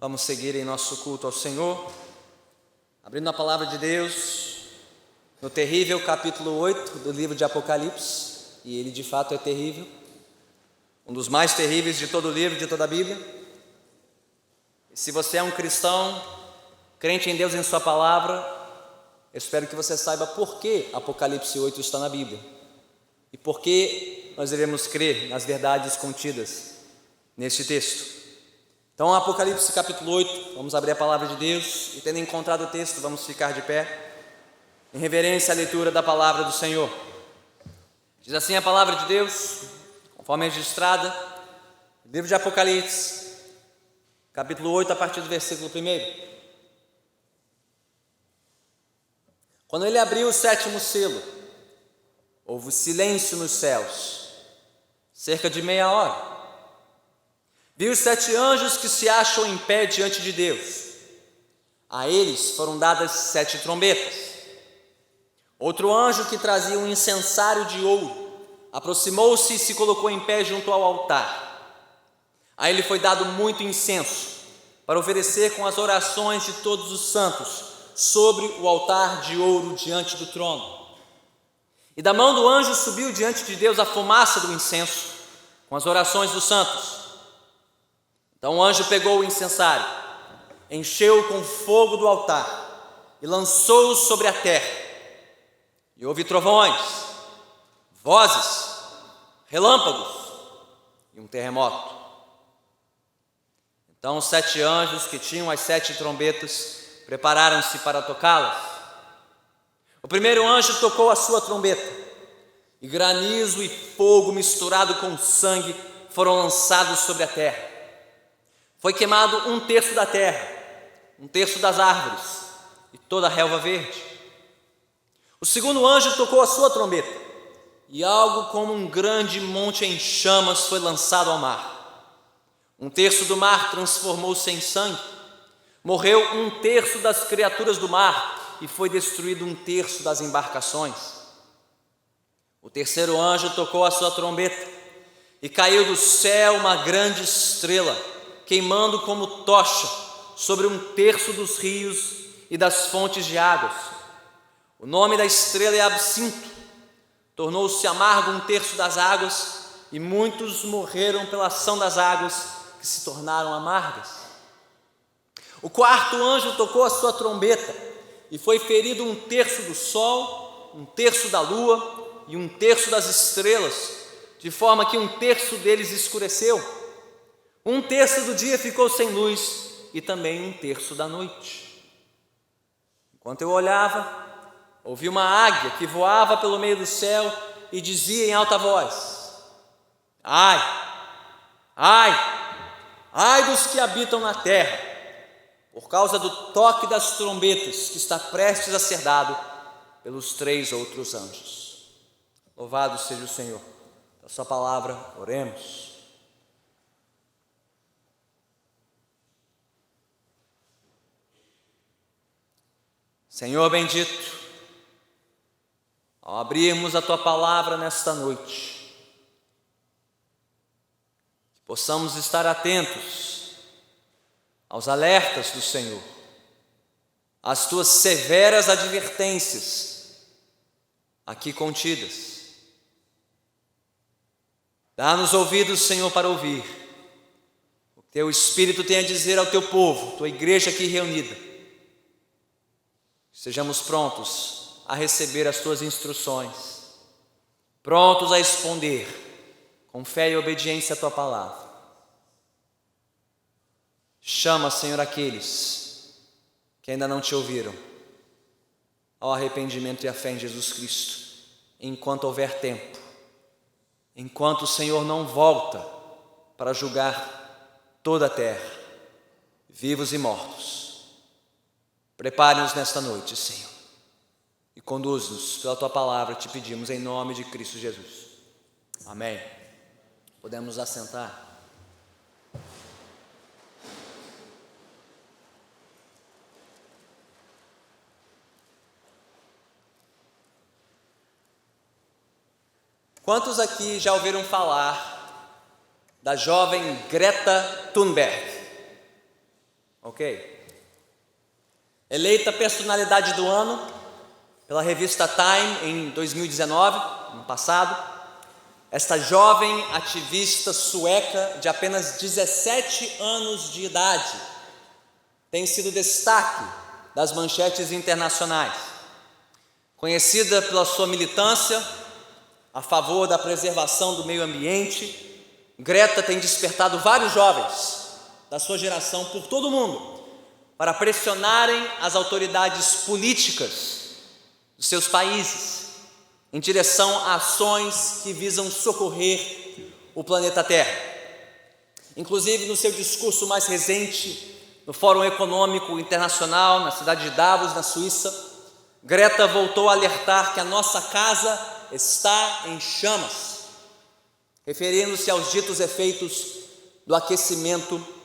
Vamos seguir em nosso culto ao Senhor, abrindo a palavra de Deus no terrível capítulo 8 do livro de Apocalipse, e ele de fato é terrível, um dos mais terríveis de todo o livro, de toda a Bíblia. E se você é um cristão, crente em Deus e em sua palavra, eu espero que você saiba por que Apocalipse 8 está na Bíblia e por que nós devemos crer nas verdades contidas neste texto. Então, Apocalipse capítulo 8, vamos abrir a palavra de Deus e, tendo encontrado o texto, vamos ficar de pé em reverência à leitura da palavra do Senhor. Diz assim a palavra de Deus, conforme é registrada no livro de Apocalipse, capítulo 8, a partir do versículo 1. Quando ele abriu o sétimo selo, houve silêncio nos céus, cerca de meia hora. Vi os 7 anjos que se acham em pé diante de Deus. A eles foram dadas 7 trombetas. Outro anjo que trazia um incensário de ouro aproximou-se e se colocou em pé junto ao altar. A ele foi dado muito incenso para oferecer com as orações de todos os santos sobre o altar de ouro diante do trono. E da mão do anjo subiu diante de Deus a fumaça do incenso com as orações dos santos. Então o anjo pegou o incensário, encheu-o com fogo do altar e lançou-o sobre a terra. E houve trovões, vozes, relâmpagos e um terremoto. Então os 7 anjos que tinham as 7 trombetas prepararam-se para tocá-las. O primeiro anjo tocou a sua trombeta, e granizo e fogo misturado com sangue foram lançados sobre a terra. Foi queimado 1/3 da terra, 1/3 das árvores e toda a relva verde. O segundo anjo tocou a sua trombeta, e algo como um grande monte em chamas foi lançado ao mar. 1/3 do mar transformou-se em sangue. Morreu 1/3 das criaturas do mar e foi destruído 1/3 das embarcações. O terceiro anjo tocou a sua trombeta e caiu do céu uma grande estrela, queimando como tocha sobre 1/3 dos rios e das fontes de águas. O nome da estrela é Absinto. Tornou-se amargo 1/3 das águas, e muitos morreram pela ação das águas que se tornaram amargas. O quarto anjo tocou a sua trombeta e foi ferido 1/3 do sol, 1/3 da lua e 1/3 das estrelas, de forma que 1/3 deles escureceu. 1/3 do dia ficou sem luz e também 1/3 da noite. Enquanto eu olhava, ouvi uma águia que voava pelo meio do céu e dizia em alta voz: Ai, ai, ai dos que habitam na terra, por causa do toque das trombetas que está prestes a ser dado pelos 3 outros anjos. Louvado seja o Senhor. Da sua palavra, oremos. Senhor bendito, ao abrirmos a Tua palavra nesta noite, que possamos estar atentos aos alertas do Senhor, às Tuas severas advertências aqui contidas. Dá-nos ouvidos, Senhor, para ouvir o que Teu Espírito tem a dizer ao Teu povo, Tua igreja aqui reunida. Sejamos prontos a receber as Tuas instruções, prontos a responder com fé e obediência à Tua palavra. Chama, Senhor, aqueles que ainda não Te ouviram ao arrependimento e à fé em Jesus Cristo, enquanto houver tempo, enquanto o Senhor não volta para julgar toda a terra, vivos e mortos. Prepare-nos nesta noite, Senhor, e conduz-nos pela Tua palavra, te pedimos em nome de Cristo Jesus. Amém. Podemos nos assentar. Quantos aqui já ouviram falar da jovem Greta Thunberg? Ok. Eleita personalidade do ano pela revista Time em 2019, no passado, esta jovem ativista sueca de apenas 17 anos de idade tem sido destaque das manchetes internacionais. Conhecida pela sua militância a favor da preservação do meio ambiente, Greta tem despertado vários jovens da sua geração por todo o mundo para pressionarem as autoridades políticas dos seus países em direção a ações que visam socorrer o planeta Terra. Inclusive, no seu discurso mais recente, no Fórum Econômico Internacional, na cidade de Davos, na Suíça, Greta voltou a alertar que a nossa casa está em chamas, referindo-se aos ditos efeitos do aquecimento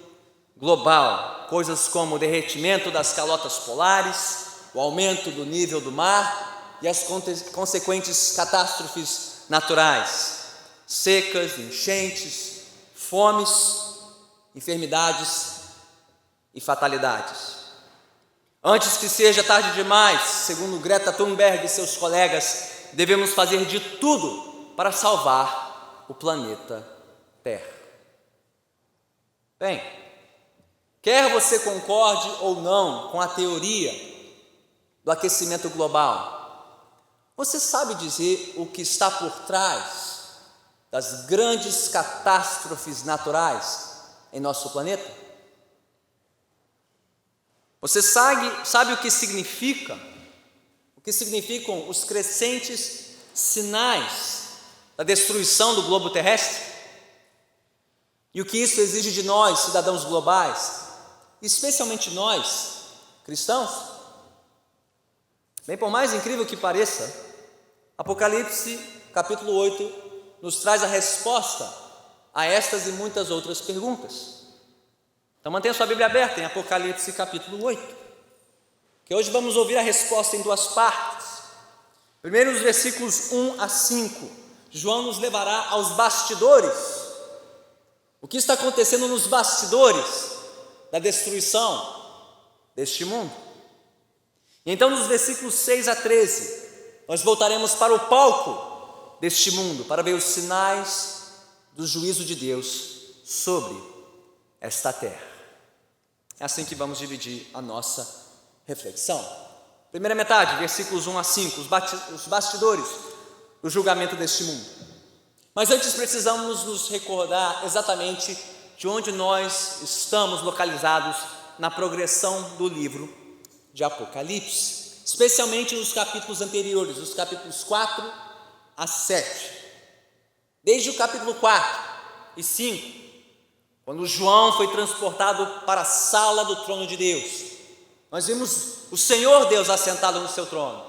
global, coisas como o derretimento das calotas polares, o aumento do nível do mar e as consequentes catástrofes naturais, secas, enchentes, fomes, enfermidades e fatalidades. Antes que seja tarde demais, segundo Greta Thunberg e seus colegas, devemos fazer de tudo para salvar o planeta Terra. Bem, quer você concorde ou não com a teoria do aquecimento global, você sabe dizer o que está por trás das grandes catástrofes naturais em nosso planeta? Você sabe o que significam os crescentes sinais da destruição do globo terrestre? E o que isso exige de nós, cidadãos globais, especialmente nós, cristãos? Bem, por mais incrível que pareça, Apocalipse capítulo 8 nos traz a resposta a estas e muitas outras perguntas. Então mantenha sua Bíblia aberta em Apocalipse capítulo 8, que hoje vamos ouvir a resposta em duas partes. Primeiro, os versículos 1 a 5, João nos levará aos bastidores. O que está acontecendo nos bastidores da destruição deste mundo? E então, nos versículos 6 a 13, nós voltaremos para o palco deste mundo, para ver os sinais do juízo de Deus sobre esta terra. É assim que vamos dividir a nossa reflexão. Primeira metade, versículos 1 a 5, os bastidores do julgamento deste mundo. Mas antes precisamos nos recordar exatamente de onde nós estamos localizados na progressão do livro de Apocalipse, especialmente nos capítulos anteriores, os capítulos 4 a 7. Desde o capítulo 4 e 5, quando João foi transportado para a sala do trono de Deus, nós vimos o Senhor Deus assentado no seu trono,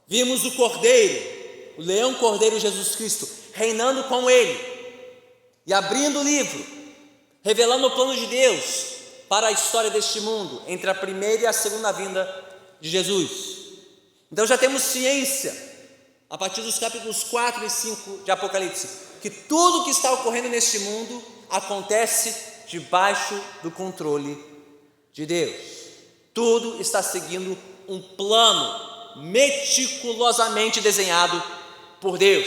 vimos o Cordeiro, o leão Cordeiro Jesus Cristo, reinando com ele e abrindo o livro, revelando o plano de Deus para a história deste mundo, entre a primeira e a segunda vinda de Jesus. Então já temos ciência, a partir dos capítulos 4 e 5 de Apocalipse, que tudo que está ocorrendo neste mundo acontece debaixo do controle de Deus. Tudo está seguindo um plano meticulosamente desenhado por Deus,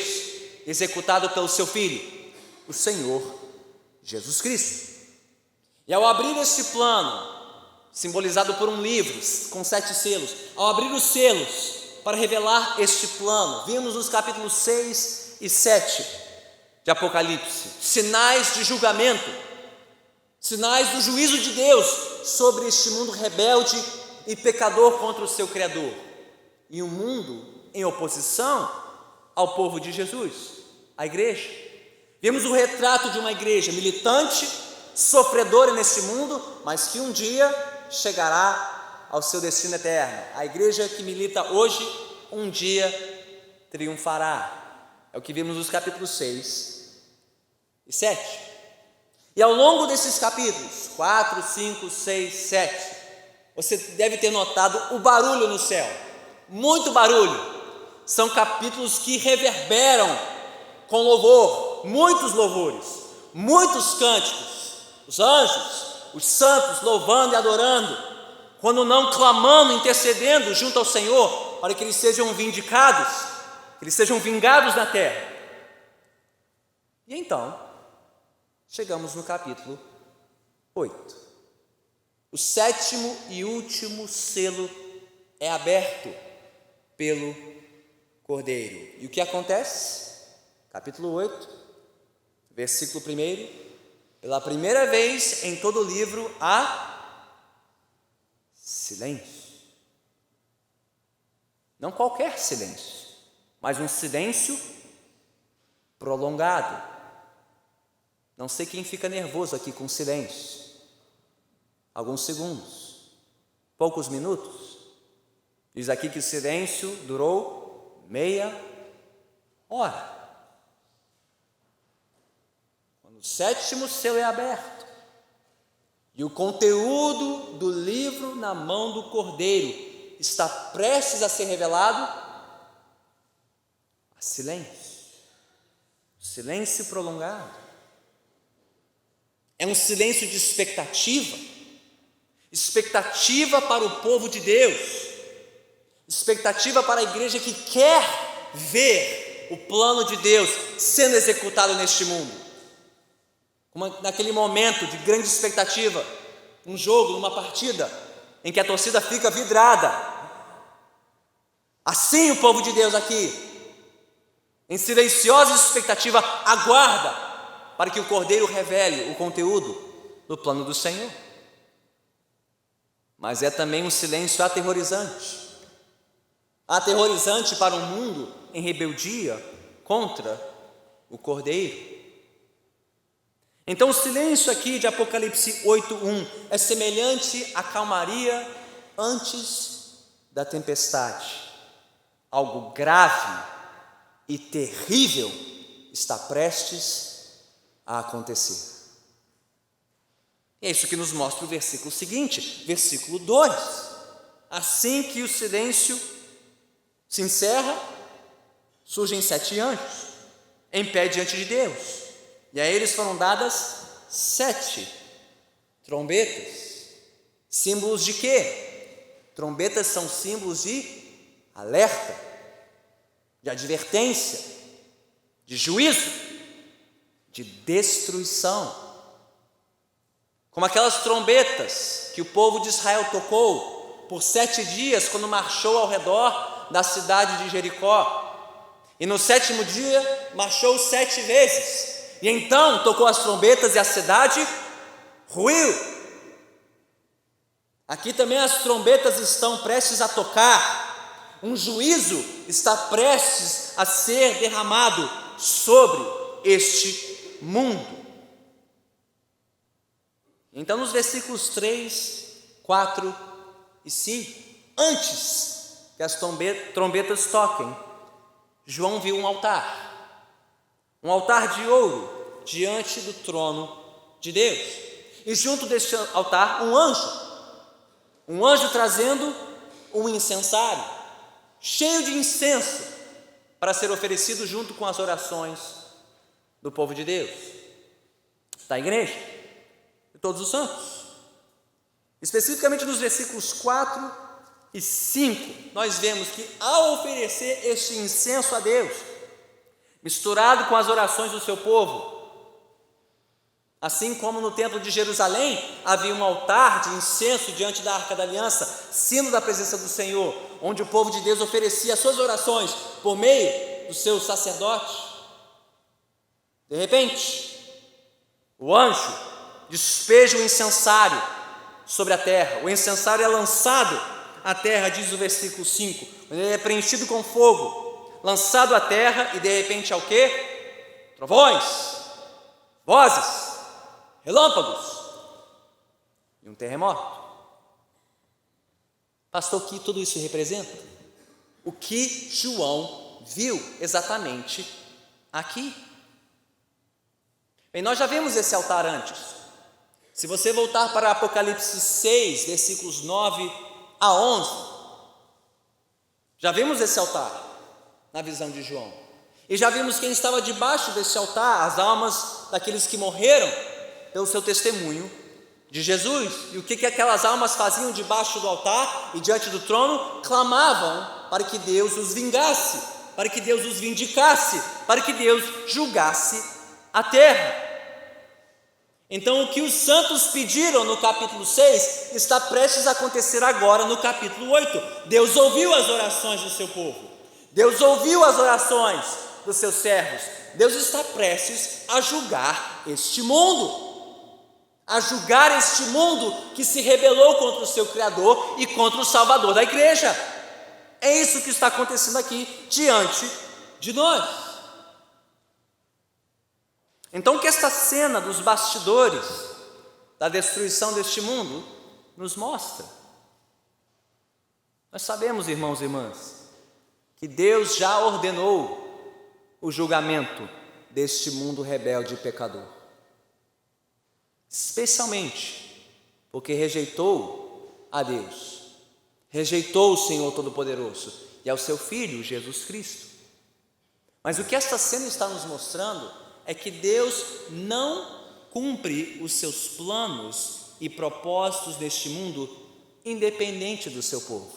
executado pelo seu Filho, o Senhor Jesus Cristo. E ao abrir este plano, simbolizado por um livro com 7 selos, ao abrir os selos para revelar este plano, vimos nos capítulos 6 e 7 de Apocalipse sinais de julgamento, sinais do juízo de Deus sobre este mundo rebelde e pecador contra o seu Criador, e um mundo em oposição ao povo de Jesus, a igreja. Vimos o retrato de uma igreja militante, sofredora neste mundo, mas que um dia chegará ao seu destino eterno. A igreja que milita hoje, um dia triunfará. É o que vimos nos capítulos 6 e 7. E ao longo desses capítulos, 4, 5, 6, 7, você deve ter notado o barulho no céu, muito barulho. São capítulos que reverberam com louvor, muitos louvores, muitos cânticos. Os anjos os santos louvando e adorando, quando não clamando, intercedendo junto ao Senhor, para que eles sejam vindicados, que eles sejam vingados na terra. E então, chegamos no capítulo 8. O sétimo e último selo é aberto pelo Cordeiro. E o que acontece? Capítulo 8, versículo 1. Pela primeira vez em todo o livro há silêncio. Não qualquer silêncio, mas um silêncio prolongado. Não sei quem fica nervoso aqui com silêncio. Alguns segundos, poucos minutos. Diz aqui que o silêncio durou meia hora. O sétimo selo é aberto e o conteúdo do livro na mão do Cordeiro está prestes a ser revelado. Há silêncio prolongado. É um silêncio de expectativa para o povo de Deus, expectativa para a igreja que quer ver o plano de Deus sendo executado neste mundo. Naquele momento de grande expectativa, um jogo, numa partida, em que a torcida fica vidrada. Assim o povo de Deus aqui, em silenciosa expectativa, aguarda para que o Cordeiro revele o conteúdo do plano do Senhor. Mas é também um silêncio aterrorizante para um mundo em rebeldia contra o Cordeiro. Então o silêncio aqui de Apocalipse 8:1 é semelhante à calmaria antes da tempestade. Algo grave e terrível está prestes a acontecer. E é isso que nos mostra o versículo seguinte, versículo 2. Assim que o silêncio se encerra, surgem 7 anjos em pé diante de Deus. E a eles foram dadas 7 trombetas. Símbolos de quê? Trombetas são símbolos de alerta, de advertência, de juízo, de destruição. Como aquelas trombetas que o povo de Israel tocou por 7 dias quando marchou ao redor da cidade de Jericó. E no 7º dia marchou 7 vezes. E então tocou as trombetas e a cidade ruiu. Aqui também as trombetas estão prestes a tocar. Um juízo está prestes a ser derramado sobre este mundo. Então nos versículos 3, 4 e 5, antes que as trombetas toquem, João viu um altar de ouro diante do trono de Deus, e junto deste altar um anjo trazendo um incensário, cheio de incenso, para ser oferecido junto com as orações do povo de Deus, da igreja, de todos os santos. Especificamente nos versículos 4 e 5, nós vemos que ao oferecer este incenso a Deus, misturado com as orações do seu povo, assim como no templo de Jerusalém havia um altar de incenso diante da Arca da Aliança, sino da presença do Senhor, onde o povo de Deus oferecia as suas orações por meio do seu sacerdote. De repente, o anjo despeja o incensário sobre a terra. O incensário é lançado à terra, diz o versículo 5, ele é preenchido com fogo, lançado à terra, e de repente ao quê? Trovões, vozes, relâmpagos e um terremoto. Pastor, o que tudo isso representa? O que João viu exatamente aqui? Bem, nós já vimos esse altar antes. Se você voltar para Apocalipse 6, versículos 9 a 11, já vimos esse altar na visão de João, e já vimos quem estava debaixo desse altar, as almas daqueles que morreram pelo seu testemunho de Jesus. E o que aquelas almas faziam debaixo do altar e diante do trono? Clamavam para que Deus os vingasse, para que Deus os vindicasse, para que Deus julgasse a terra. Então, o que os santos pediram no capítulo 6 está prestes a acontecer agora no capítulo 8. Deus ouviu as orações do seu povo, Deus ouviu as orações dos seus servos. Deus está prestes a julgar este mundo, a julgar este mundo que se rebelou contra o seu Criador e contra o Salvador da igreja. É isso que está acontecendo aqui diante de nós. Então, o que esta cena dos bastidores da destruição deste mundo nos mostra? Nós sabemos, irmãos e irmãs, que Deus já ordenou o julgamento deste mundo rebelde e pecador, especialmente porque rejeitou a Deus, rejeitou o Senhor Todo-Poderoso e ao seu Filho Jesus Cristo. Mas o que esta cena está nos mostrando é que Deus não cumpre os seus planos e propósitos neste mundo independente do seu povo,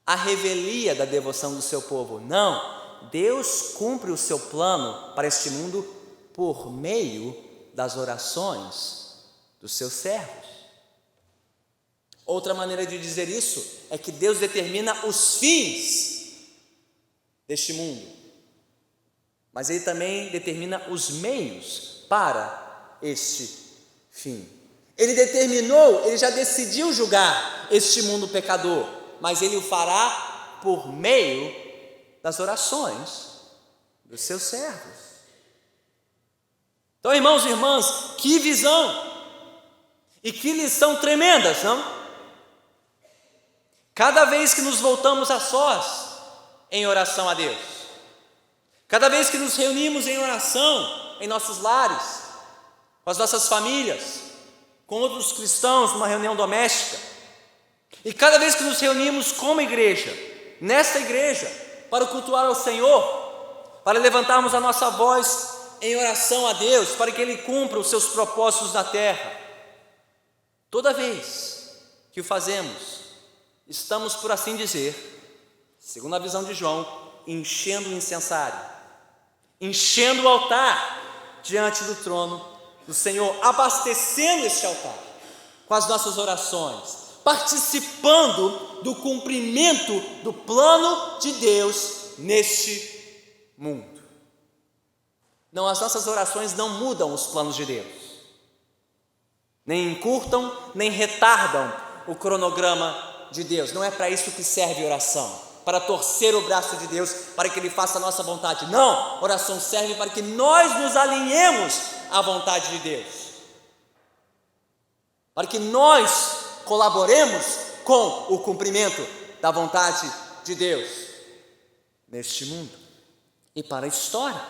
a revelia da devoção do seu povo. Não, Deus cumpre o seu plano para este mundo por meio das orações dos seus servos. Outra maneira de dizer isso é que Deus determina os fins deste mundo, mas Ele também determina os meios para este fim. Ele determinou, Ele já decidiu julgar este mundo pecador, mas Ele o fará por meio das orações dos seus servos. Então, irmãos e irmãs, que visão e que lição tremendas, não? Cada vez que nos voltamos a sós em oração a Deus, cada vez que nos reunimos em oração em nossos lares, com as nossas famílias, com outros cristãos numa reunião doméstica, e cada vez que nos reunimos como igreja, nesta igreja, para cultuar ao Senhor, para levantarmos a nossa voz em oração a Deus, para que Ele cumpra os seus propósitos na terra, toda vez que o fazemos, estamos, por assim dizer, segundo a visão de João, enchendo o incensário, enchendo o altar diante do trono do Senhor, abastecendo este altar com as nossas orações, participando do cumprimento do plano de Deus neste mundo. Não, as nossas orações não mudam os planos de Deus, nem encurtam, nem retardam o cronograma de Deus. Não é para isso que serve a oração, para torcer o braço de Deus, para que Ele faça a nossa vontade. Não, oração serve para que nós nos alinhemos à vontade de Deus, para que nós colaboremos com o cumprimento da vontade de Deus neste mundo e para a história.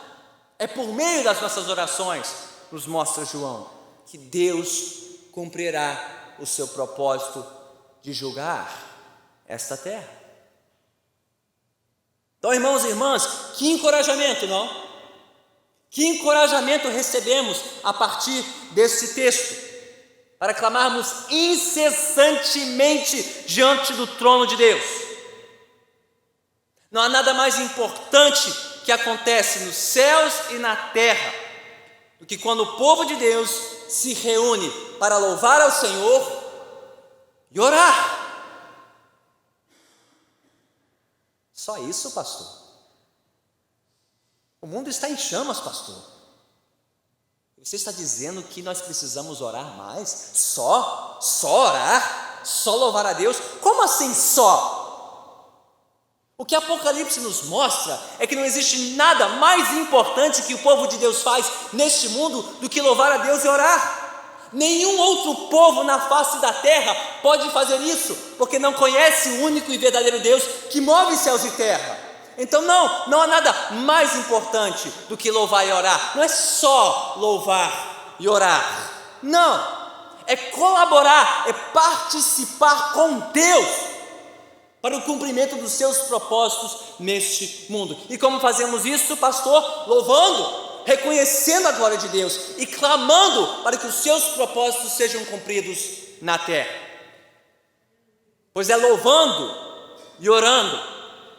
É por meio das nossas orações, nos mostra João, que Deus cumprirá o seu propósito de julgar esta terra. Então, irmãos e irmãs, que encorajamento, não? Que encorajamento recebemos a partir desse texto, para clamarmos incessantemente diante do trono de Deus. Não há nada mais importante que acontece nos céus e na terra do que quando o povo de Deus se reúne para louvar ao Senhor e orar. Só isso, pastor? O mundo está em chamas, pastor. Você está dizendo que nós precisamos orar mais? Só orar? Só louvar a Deus? Como assim só? O que Apocalipse nos mostra é que não existe nada mais importante que o povo de Deus faz neste mundo do que louvar a Deus e orar. Nenhum outro povo na face da terra pode fazer isso, porque não conhece o único e verdadeiro Deus que move céus e terra. Então não há nada mais importante do que louvar e orar. Não é só louvar e orar, não, é colaborar, é participar com Deus para o cumprimento dos seus propósitos neste mundo. E como fazemos isso, pastor? Louvando, reconhecendo a glória de Deus e clamando para que os seus propósitos sejam cumpridos na terra. Pois é louvando e orando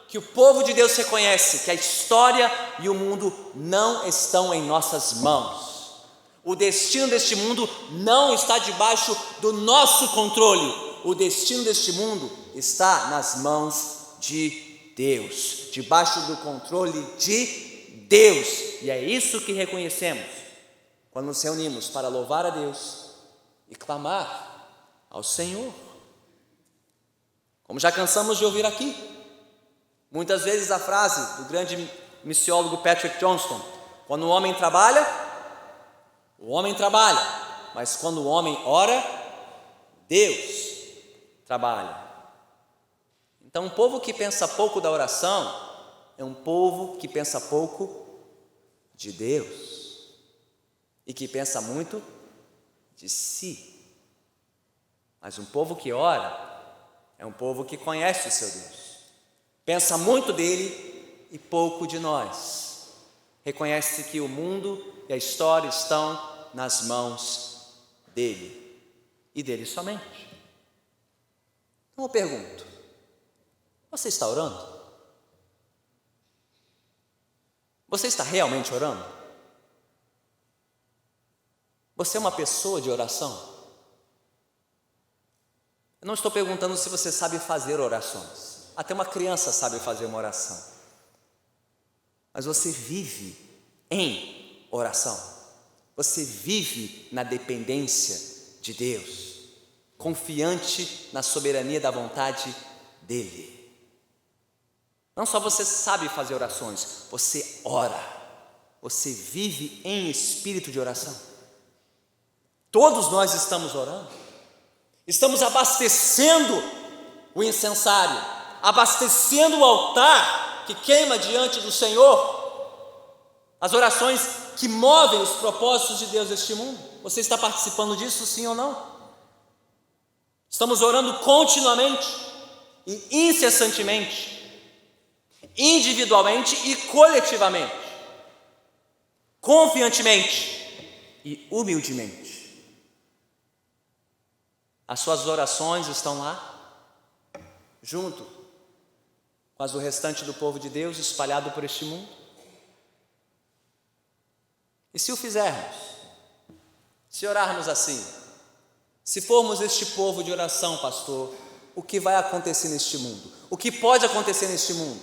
que o povo de Deus reconhece que a história e o mundo não estão em nossas mãos. O destino deste mundo não está debaixo do nosso controle. O destino deste mundo está nas mãos de Deus, debaixo do controle de Deus. E é isso que reconhecemos quando nos reunimos para louvar a Deus e clamar ao Senhor. Como já cansamos de ouvir aqui, muitas vezes a frase do grande missiólogo Patrick Johnston: quando o homem trabalha, mas quando o homem ora, Deus trabalha. Então, um povo que pensa pouco da oração é um povo que pensa pouco de Deus e que pensa muito de si. Mas um povo que ora é um povo que conhece o seu Deus, pensa muito dele e pouco de nós, reconhece que o mundo e a história estão nas mãos dele e dele somente. Então eu pergunto: você está orando? Você está realmente orando? Você é uma pessoa de oração? Eu não estou perguntando se você sabe fazer orações. Até uma criança sabe fazer uma oração. Mas você vive em oração. Você vive na dependência de Deus, confiante na soberania da vontade dele. Não só você sabe fazer orações, você ora. Você vive em espírito de oração. Todos nós estamos orando. Estamos abastecendo o incensário, abastecendo o altar que queima diante do Senhor. As orações que movem os propósitos de Deus neste mundo. Você está participando disso, sim ou não? Estamos orando continuamente e incessantemente, individualmente e coletivamente, confiantemente e humildemente. As suas orações estão lá, junto com as do restante do povo de Deus espalhado por este mundo? E se o fizermos, se orarmos assim, se formos este povo de oração, pastor, o que vai acontecer neste mundo? O que pode acontecer neste mundo?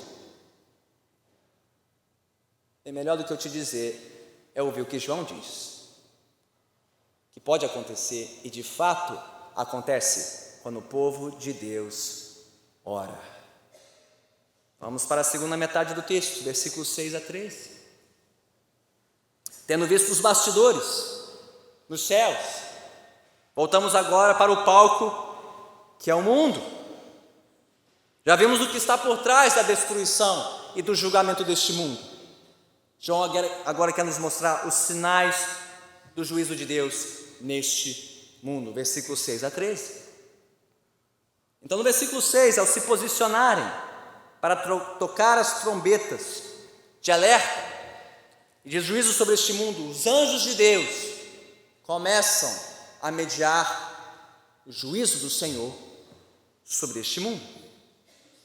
É melhor do que eu te dizer, é ouvir o que João diz. Que pode acontecer, e de fato acontece, quando o povo de Deus ora. Vamos para a segunda metade do texto, versículos 6 a 13. Tendo visto os bastidores nos céus, voltamos agora para o palco que é o mundo. Já vimos o que está por trás da destruição e do julgamento deste mundo. João agora quer nos mostrar os sinais do juízo de Deus neste mundo, versículos 6 a 13. Então no versículo 6, ao se posicionarem para tocar as trombetas de alerta e de juízo sobre este mundo, os anjos de Deus começam a mediar o juízo do Senhor sobre este mundo.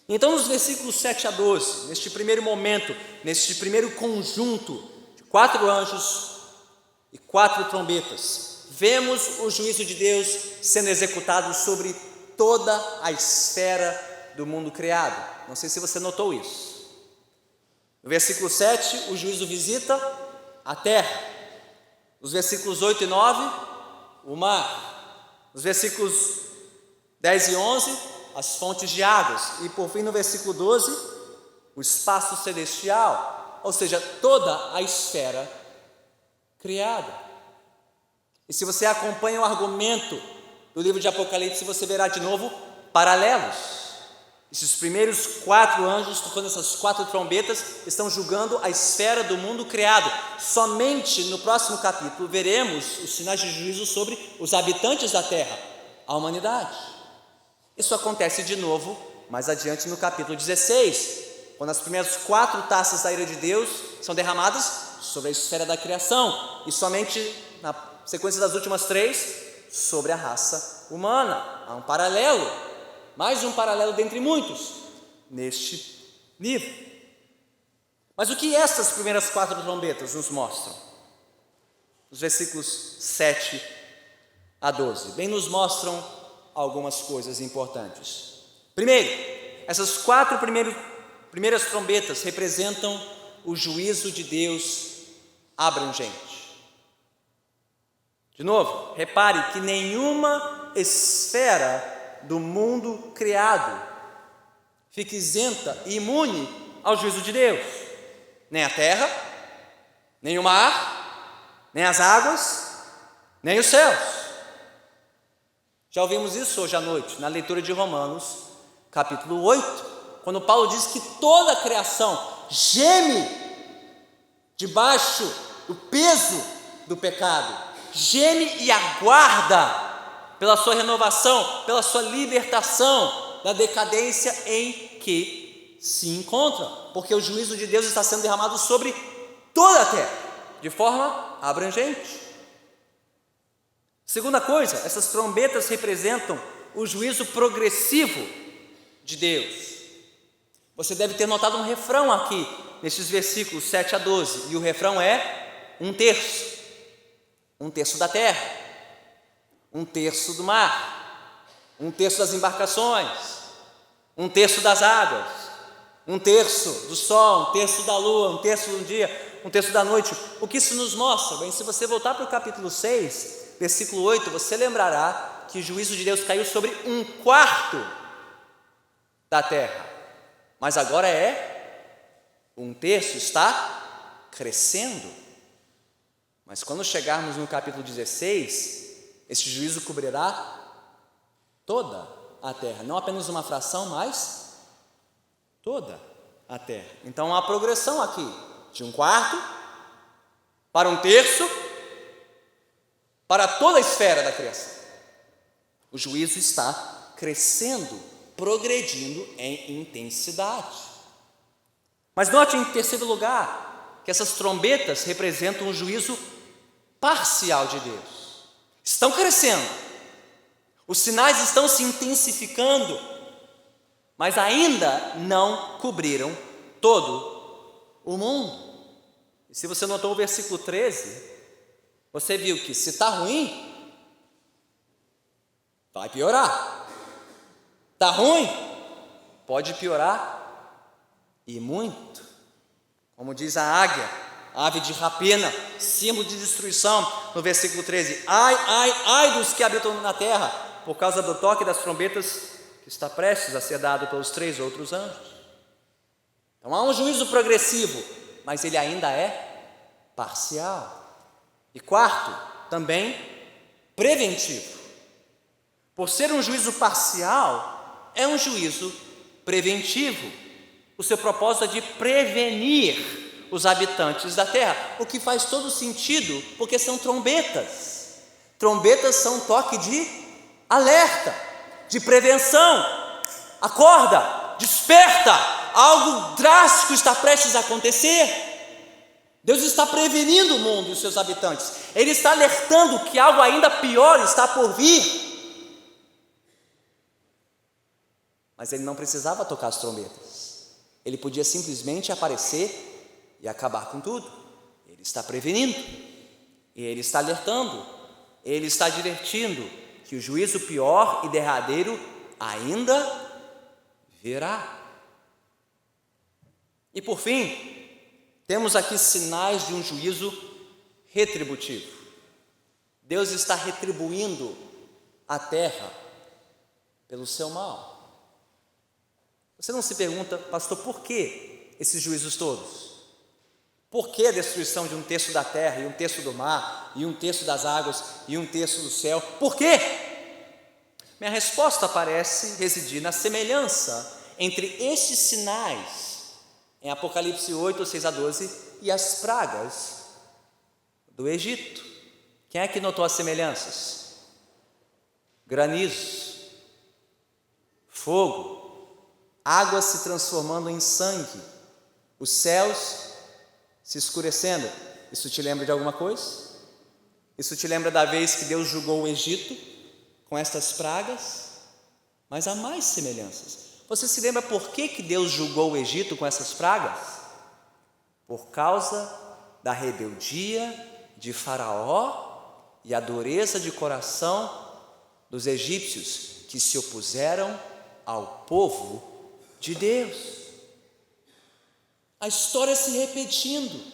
Então nos versículos 7 a 12, neste primeiro momento, neste primeiro conjunto de 4 anjos e 4 trombetas, vemos o juízo de Deus sendo executado sobre toda a esfera do mundo criado. Não sei se você notou isso. No versículo 7, o juízo visita a terra. Nos versículos 8 e 9, o mar. Nos versículos 10 e 11, as fontes de águas. E por fim, no versículo 12, o espaço celestial, ou seja, toda a esfera criada. E se você acompanha o argumento do livro de Apocalipse, você verá de novo paralelos. Esses primeiros 4 anjos, tocando essas 4 trombetas, estão julgando a esfera do mundo criado. Somente no próximo capítulo veremos os sinais de juízo sobre os habitantes da terra, a humanidade. Isso acontece de novo mais adiante no capítulo 16, quando as primeiras 4 taças da ira de Deus são derramadas sobre a esfera da criação, e somente na sequência das últimas 3, sobre a raça humana. Há um paralelo, mais um paralelo dentre muitos, neste livro. Mas o que estas primeiras 4 trombetas nos mostram? Os versículos 7 a 12, bem nos mostram algumas coisas importantes. Primeiro, essas 4 primeiras trombetas representam o juízo de Deus abrangente. De novo, repare que nenhuma esfera do mundo criado fica isenta e imune ao juízo de Deus. Nem a terra, nem o mar, nem as águas, nem os céus. Já ouvimos isso hoje à noite, na leitura de Romanos, capítulo 8, quando Paulo diz que toda a criação geme debaixo do peso do pecado, geme e aguarda pela sua renovação, pela sua libertação da decadência em que se encontra, porque o juízo de Deus está sendo derramado sobre toda a terra, de forma abrangente. Segunda coisa, essas trombetas representam o juízo progressivo de Deus. Você deve ter notado um refrão aqui, nesses versículos 7 a 12, e o refrão é 1/3. 1/3 da terra, 1/3 do mar, 1/3 das embarcações, 1/3 das águas, 1/3 do sol, 1/3 da lua, 1/3 do dia, 1/3 da noite. O que isso nos mostra? Bem, se você voltar para o capítulo 6, versículo 8, você lembrará que o juízo de Deus caiu sobre 1/4 da terra, mas agora é 1/3, está crescendo. Mas quando chegarmos no capítulo 16, esse juízo cobrirá toda a terra, não apenas uma fração, mas toda a terra. Então há progressão aqui, de 1/4 para 1/3, para toda a esfera da criação. O juízo está crescendo, progredindo em intensidade. Mas note em terceiro lugar, que essas trombetas representam o juízo parcial de Deus. Estão crescendo, os sinais estão se intensificando, mas ainda não cobriram todo o mundo. E se você notou o versículo 13, você viu que se está ruim, vai piorar. Está ruim, pode piorar e muito. Como diz a águia, ave de rapina, símbolo de destruição, no versículo 13: ai, ai, ai dos que habitam na terra, por causa do toque das trombetas que está prestes a ser dado pelos 3 outros anjos. Então há um juízo progressivo, mas ele ainda é parcial. E quarto, também preventivo. Por ser um juízo parcial, é um juízo preventivo. O seu propósito é de prevenir os habitantes da terra, o que faz todo sentido, porque são trombetas. Trombetas são um toque de alerta, de prevenção. Acorda, desperta, algo drástico está prestes a acontecer. Deus está prevenindo o mundo e os seus habitantes. Ele está alertando que algo ainda pior está por vir. Mas ele não precisava tocar as trombetas. Ele podia simplesmente aparecer e acabar com tudo. Ele está prevenindo, ele está alertando, ele está advertindo que o juízo pior e derradeiro ainda virá. E por fim, temos aqui sinais de um juízo retributivo. Deus está retribuindo a terra pelo seu mal. Você não se pergunta, pastor, por que esses juízos todos? Por que a destruição de 1/3 da terra, e 1/3 do mar, e 1/3 das águas, e 1/3 do céu? Por quê? Minha resposta parece residir na semelhança entre estes sinais em Apocalipse 8, 6 a 12, e as pragas do Egito. Quem é que notou as semelhanças? Granizo, fogo, águas se transformando em sangue, os céus se escurecendo, Isso te lembra de alguma coisa? Isso te lembra da vez que Deus julgou o Egito com estas pragas? Mas há mais semelhanças. Você se lembra por que Deus julgou o Egito com essas pragas? Por causa da rebeldia de Faraó e a dureza de coração dos egípcios que se opuseram ao povo de Deus. A história se repetindo,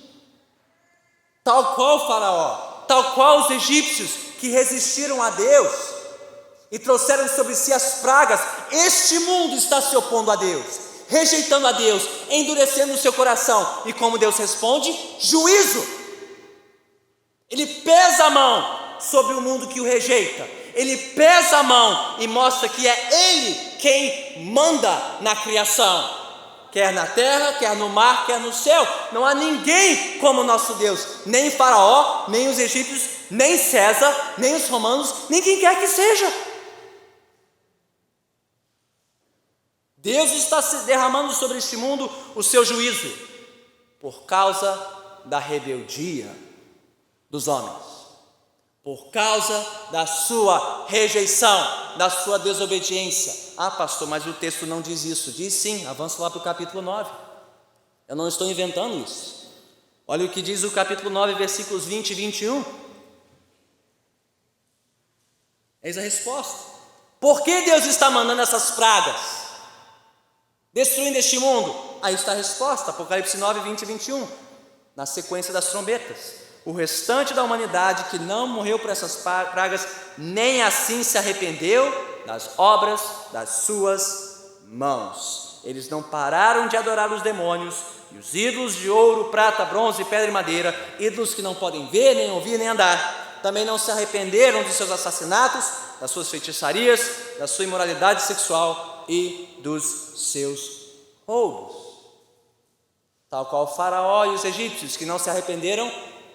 tal qual o Faraó, tal qual os egípcios que resistiram a Deus e trouxeram sobre si as pragas. Este mundo está se opondo a Deus, rejeitando a Deus, endurecendo o seu coração. E como Deus responde? Juízo. Ele pesa a mão sobre o mundo que o rejeita. Ele pesa a mão e mostra que é Ele quem manda na criação, quer na terra, quer no mar, quer no céu. Não há ninguém como nosso Deus, nem Faraó, nem os egípcios, nem César, nem os romanos, nem quem quer que seja. Deus está se derramando sobre este mundo o seu juízo por causa da rebeldia dos homens, por causa da sua rejeição, da sua desobediência. Ah, pastor, mas o texto não diz isso. Diz sim, avança lá para o capítulo 9. Eu não estou inventando isso. Olha o que diz o capítulo 9, versículos 20 e 21. Eis a resposta. Por que Deus está mandando essas pragas, destruindo este mundo? Aí está a resposta, Apocalipse 9, 20 e 21, na sequência das trombetas. O restante da humanidade que não morreu por essas pragas, nem assim se arrependeu das obras das suas mãos. Eles não pararam de adorar os demônios e os ídolos de ouro, prata, bronze, pedra e madeira, ídolos que não podem ver, nem ouvir, nem andar. Também não se arrependeram de seus assassinatos, das suas feitiçarias, da sua imoralidade sexual e dos seus roubos. Tal qual o Faraó e os egípcios que não se arrependeram,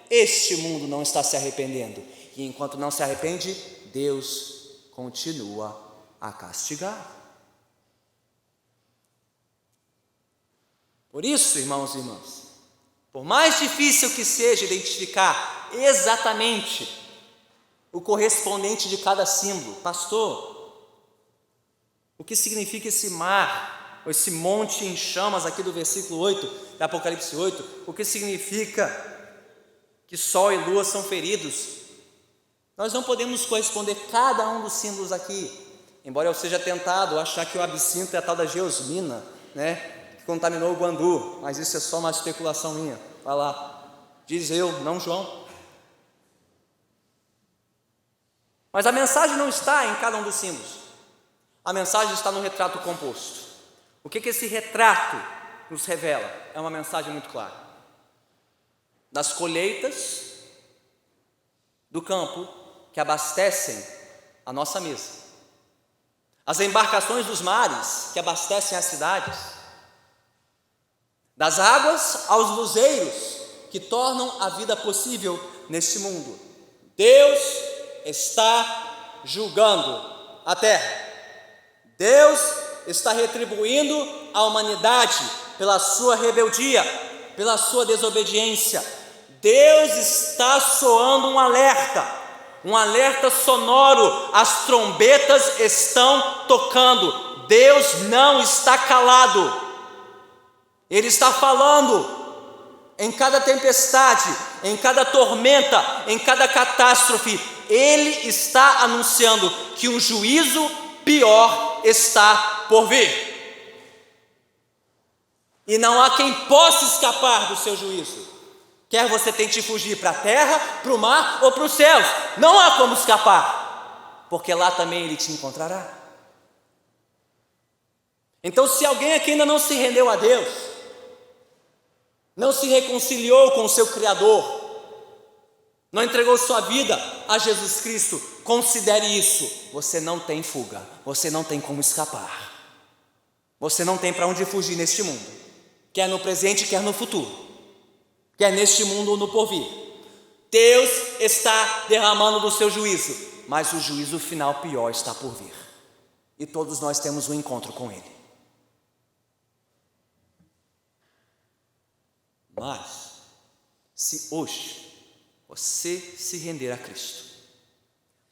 este mundo não está se arrependendo. E enquanto não se arrepende, Deus continua a castigar. Por isso, irmãos e irmãs, por mais difícil que seja identificar exatamente o correspondente de cada símbolo, pastor, o que significa esse mar, ou esse monte em chamas aqui do versículo 8, de Apocalipse 8, o que significa que sol e lua são feridos? Nós não podemos corresponder cada um dos símbolos aqui, embora eu seja tentado a achar que o absinto é a tal da geosmina, né, que contaminou o Guandu, mas isso é só uma especulação minha. Vai lá, diz eu, não João. Mas a mensagem não está em cada um dos símbolos, a mensagem está no retrato composto. O que esse retrato nos revela? É uma mensagem muito clara. Das colheitas do campo que abastecem a nossa mesa, as embarcações dos mares que abastecem as cidades, das águas aos luzeiros que tornam a vida possível neste mundo. Deus está julgando a terra. Deus está retribuindo a humanidade pela sua rebeldia, pela sua desobediência. Deus está soando um alerta sonoro. As trombetas estão tocando. Deus não está calado. Ele está falando. Em cada tempestade, em cada tormenta, em cada catástrofe, Ele está anunciando que um juízo pior está por vir. E não há quem possa escapar do seu juízo. Quer você tente fugir para a terra, para o mar ou para os céus, não há como escapar, porque lá também Ele te encontrará. Então, se alguém aqui ainda não se rendeu a Deus, não se reconciliou com o seu Criador, não entregou sua vida a Jesus Cristo, considere isso: você não tem fuga, você não tem como escapar, você não tem para onde fugir neste mundo, quer no presente, quer no futuro, quer neste mundo ou no porvir. Deus está derramando do seu juízo, mas o juízo final pior está por vir, e todos nós temos um encontro com Ele. Mas Se hoje você se render a Cristo,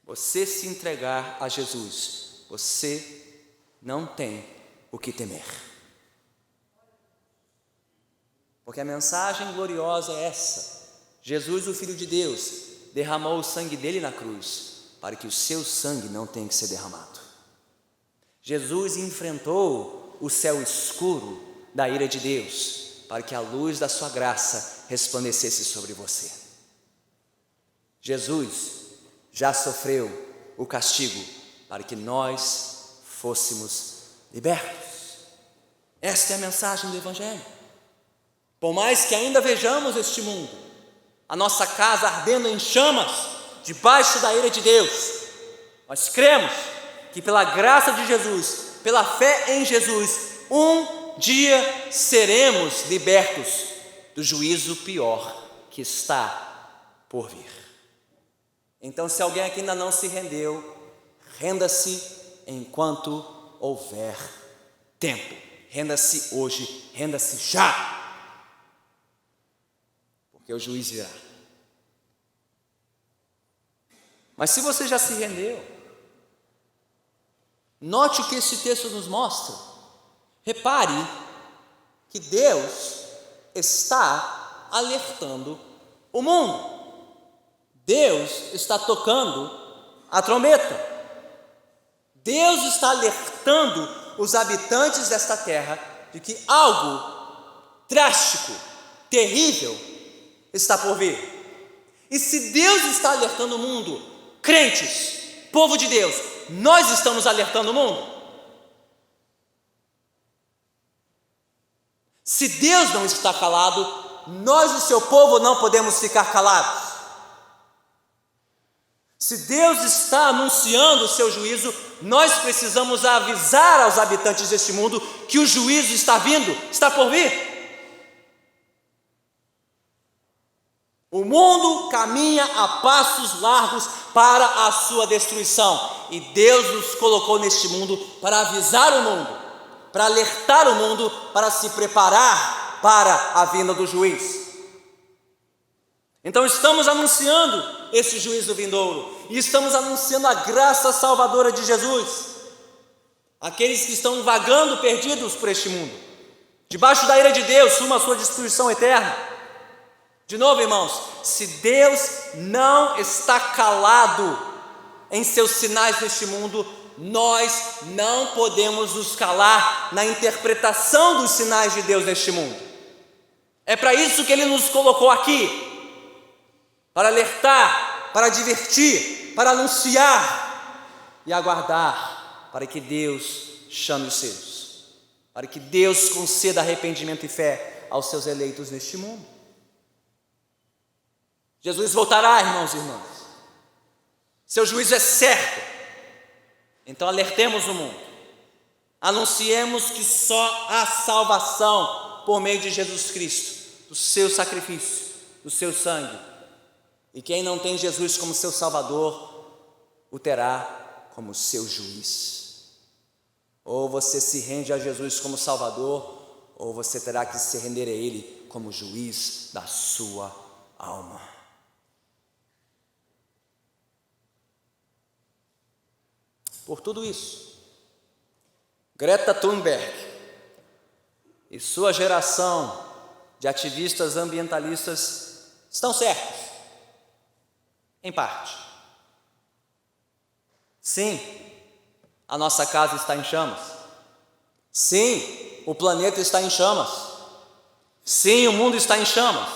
você se entregar a Jesus, você não tem o que temer. Porque a mensagem gloriosa é essa: Jesus, o Filho de Deus, derramou o sangue dele na cruz, para que o seu sangue não tenha que ser derramado. Jesus enfrentou o céu escuro da ira de Deus, para que a luz da sua graça resplandecesse sobre você. Jesus já sofreu o castigo para que nós fôssemos libertos. Esta é a mensagem do Evangelho. Por mais que ainda vejamos este mundo, a nossa casa ardendo em chamas, debaixo da ira de Deus, nós cremos que pela graça de Jesus, pela fé em Jesus, um dia seremos libertos do juízo pior que está por vir. Então, se alguém aqui ainda não se rendeu, renda-se enquanto houver tempo. Renda-se hoje, renda-se já, porque o juiz virá. Mas se você já se rendeu, note o que esse texto nos mostra. Repare que Deus está alertando o mundo. Deus está tocando a trombeta. Deus está alertando os habitantes desta terra de que algo drástico, terrível está por vir. E se Deus está alertando o mundo, crentes, povo de Deus, nós estamos alertando o mundo. Se Deus não está calado, nós, o seu povo, não podemos ficar calados. Se Deus está anunciando o seu juízo, nós precisamos avisar aos habitantes deste mundo que o juízo está vindo, está por vir. O mundo caminha a passos largos para a sua destruição, e Deus nos colocou neste mundo para avisar o mundo, para alertar o mundo, para se preparar para a vinda do juiz. Então estamos anunciando esse juízo vindouro, e estamos anunciando a graça salvadora de Jesus. Aqueles que estão vagando perdidos por este mundo, debaixo da ira de Deus, rumo à sua destruição eterna. De novo, irmãos, se Deus não está calado em seus sinais neste mundo, nós não podemos nos calar na interpretação dos sinais de Deus neste mundo. É para isso que Ele nos colocou aqui, para alertar, para advertir, para anunciar e aguardar para que Deus chame os seus, para que Deus conceda arrependimento e fé aos seus eleitos neste mundo. Jesus voltará, irmãos e irmãs. Seu juízo é certo. Então alertemos o mundo. Anunciemos que só há salvação por meio de Jesus Cristo, do seu sacrifício, do seu sangue. E quem não tem Jesus como seu Salvador, o terá como seu juiz. Ou você se rende a Jesus como Salvador, ou você terá que se render a Ele como juiz da sua alma. Por tudo isso, Greta Thunberg e sua geração de ativistas ambientalistas estão certos, em parte. Sim, a nossa casa está em chamas. Sim, o planeta está em chamas. Sim, o mundo está em chamas.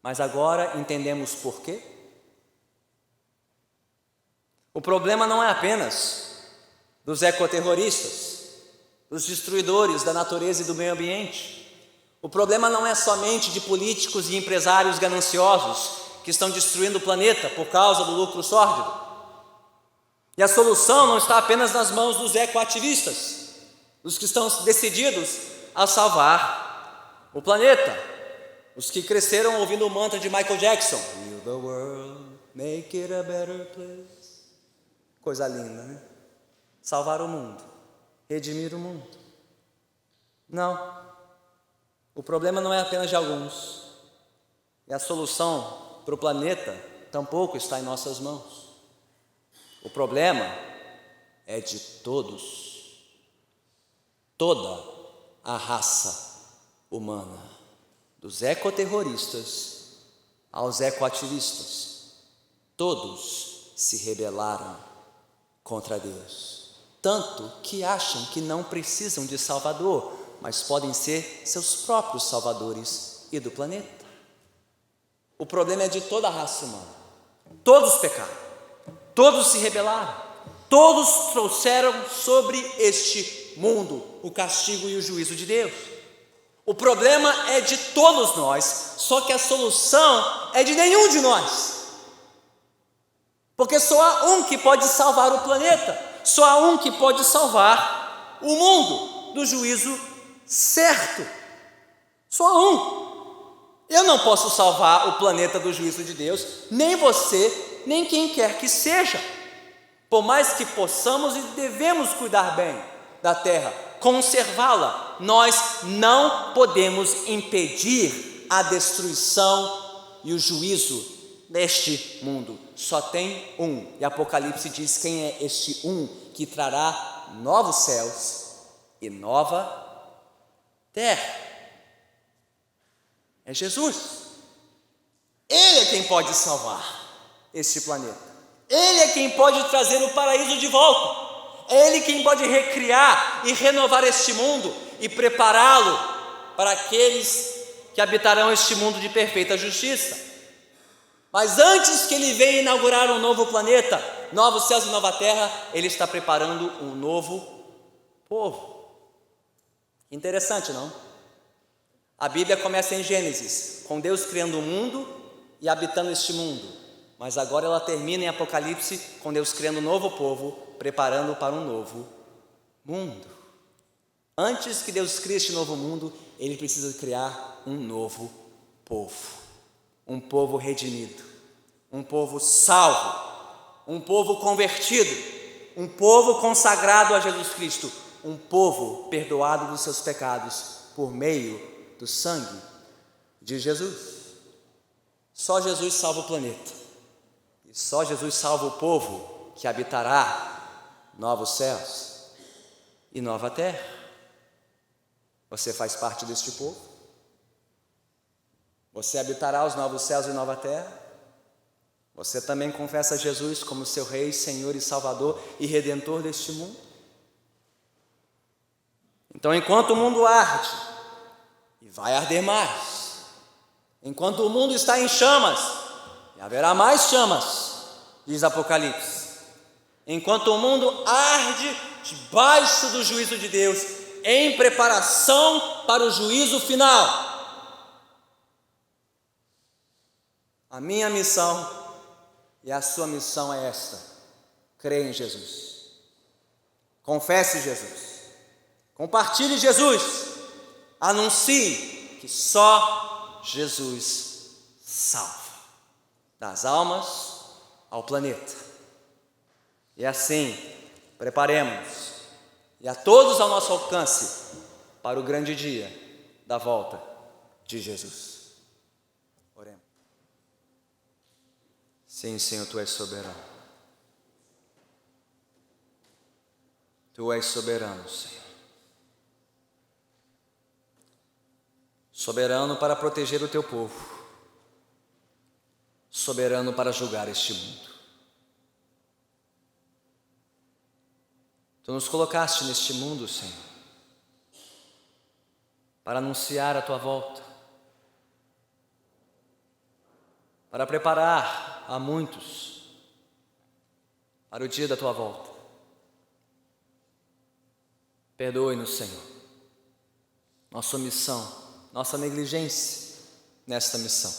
Mas agora entendemos por quê? O problema não é apenas dos ecoterroristas, dos destruidores da natureza e do meio ambiente. O problema não é somente de políticos e empresários gananciosos que estão destruindo o planeta por causa do lucro sórdido. E a solução não está apenas nas mãos dos ecoativistas, dos que estão decididos a salvar o planeta, os que cresceram ouvindo o mantra de Michael Jackson: Heal the world, make it a better place. Coisa linda, né? Salvar o mundo, redimir o mundo. Não, o problema não é apenas de alguns, E a solução para o planeta tampouco está em nossas mãos. O problema é de todos, toda a raça humana, dos ecoterroristas aos ecoativistas, todos se rebelaram contra Deus, tanto que acham que não precisam de Salvador, mas podem ser seus próprios salvadores e do planeta. O problema é de toda a raça humana. Todos pecaram, todos se rebelaram, todos trouxeram sobre este mundo o castigo e o juízo de Deus. O problema é de todos nós, só que a solução é de nenhum de nós. Porque só há um que pode salvar o planeta, só há um que pode salvar o mundo do juízo certo. Só há um. Eu não posso salvar o planeta do juízo de Deus, nem você, nem quem quer que seja. Por mais que possamos e devemos cuidar bem da terra, conservá-la, nós não podemos impedir a destruição e o juízo neste mundo. Só tem um, e Apocalipse diz quem é este um que trará novos céus e nova terra. É Jesus. Ele é quem pode salvar este planeta. Ele é quem pode trazer o paraíso de volta. É Ele quem pode recriar e renovar este mundo e prepará-lo para aqueles que habitarão este mundo de perfeita justiça. Mas antes que Ele venha inaugurar um novo planeta, novos céus e nova terra, Ele está preparando um novo povo. Interessante, não? A Bíblia começa em Gênesis, com Deus criando o mundo e habitando este mundo. Mas agora ela termina em Apocalipse, com Deus criando um novo povo, preparando para um novo mundo. Antes que Deus crie este novo mundo, Ele precisa criar um novo povo. Um povo redimido, um povo salvo, um povo convertido, um povo consagrado a Jesus Cristo, um povo perdoado dos seus pecados por meio do sangue de Jesus. Só Jesus salva o planeta, e só Jesus salva o povo que habitará novos céus e nova terra. Você faz parte deste povo? Você habitará os novos céus e nova terra? Você também confessa Jesus como seu Rei, Senhor e Salvador e Redentor deste mundo? Então, enquanto o mundo arde, e vai arder mais, enquanto o mundo está em chamas, e haverá mais chamas, diz Apocalipse, enquanto o mundo arde debaixo do juízo de Deus, em preparação para o juízo final, a minha missão e a sua missão é esta: creia em Jesus, confesse Jesus, compartilhe Jesus, anuncie que só Jesus salva, das almas ao planeta. E assim, preparemos, e a todos ao nosso alcance, para o grande dia da volta de Jesus. Oremos. Sim, Senhor, Tu és soberano. Tu és soberano, Senhor. Soberano para proteger o Teu povo, soberano para julgar este mundo. Tu nos colocaste neste mundo, Senhor, para anunciar a Tua volta, para preparar a muitos para o dia da Tua volta. Perdoe-nos, Senhor, nossa omissão, nossa negligência nesta missão.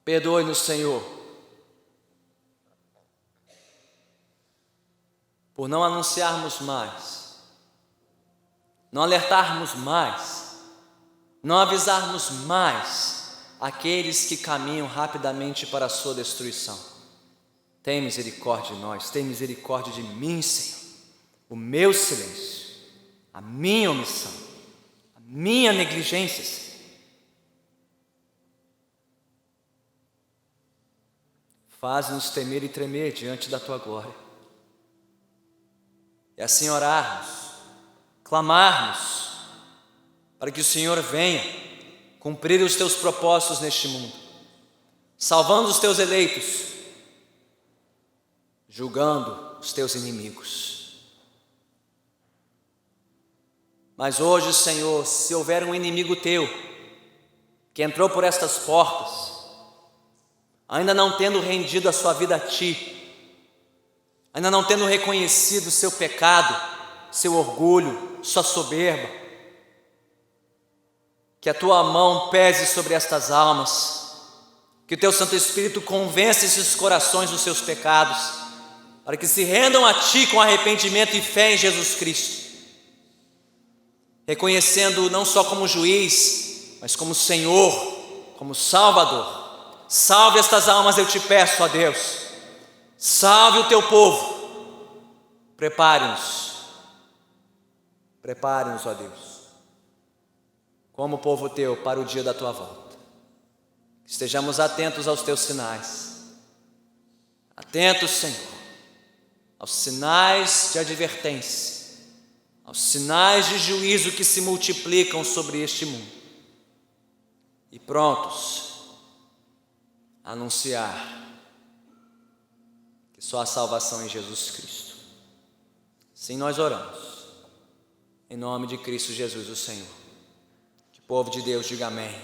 Perdoe-nos, Senhor, por não anunciarmos mais, não alertarmos mais, não avisarmos mais aqueles que caminham rapidamente para a sua destruição. Tem misericórdia de nós, tem misericórdia de mim, Senhor, o meu silêncio, a minha omissão, minha negligência, Senhor. Faz-nos temer e tremer diante da tua glória. E assim orarmos, clamarmos, para que o Senhor venha cumprir os teus propósitos neste mundo, salvando os teus eleitos, julgando os teus inimigos. Mas hoje, Senhor, se houver um inimigo teu, que entrou por estas portas, ainda não tendo rendido a sua vida a Ti, ainda não tendo reconhecido o seu pecado, seu orgulho, sua soberba, que a Tua mão pese sobre estas almas, que o Teu Santo Espírito convença esses corações dos seus pecados, para que se rendam a Ti com arrependimento e fé em Jesus Cristo, reconhecendo não só como juiz, mas como Senhor, como Salvador. Salve estas almas, eu te peço, ó Deus. Salve o teu povo. Prepare-nos, ó Deus, como povo teu para o dia da tua volta. Estejamos atentos aos teus sinais, atentos, Senhor, aos sinais de advertência, aos sinais de juízo que se multiplicam sobre este mundo, e prontos a anunciar que só há salvação em Jesus Cristo. Sim, nós oramos, em nome de Cristo Jesus, o Senhor. Que o povo de Deus diga amém.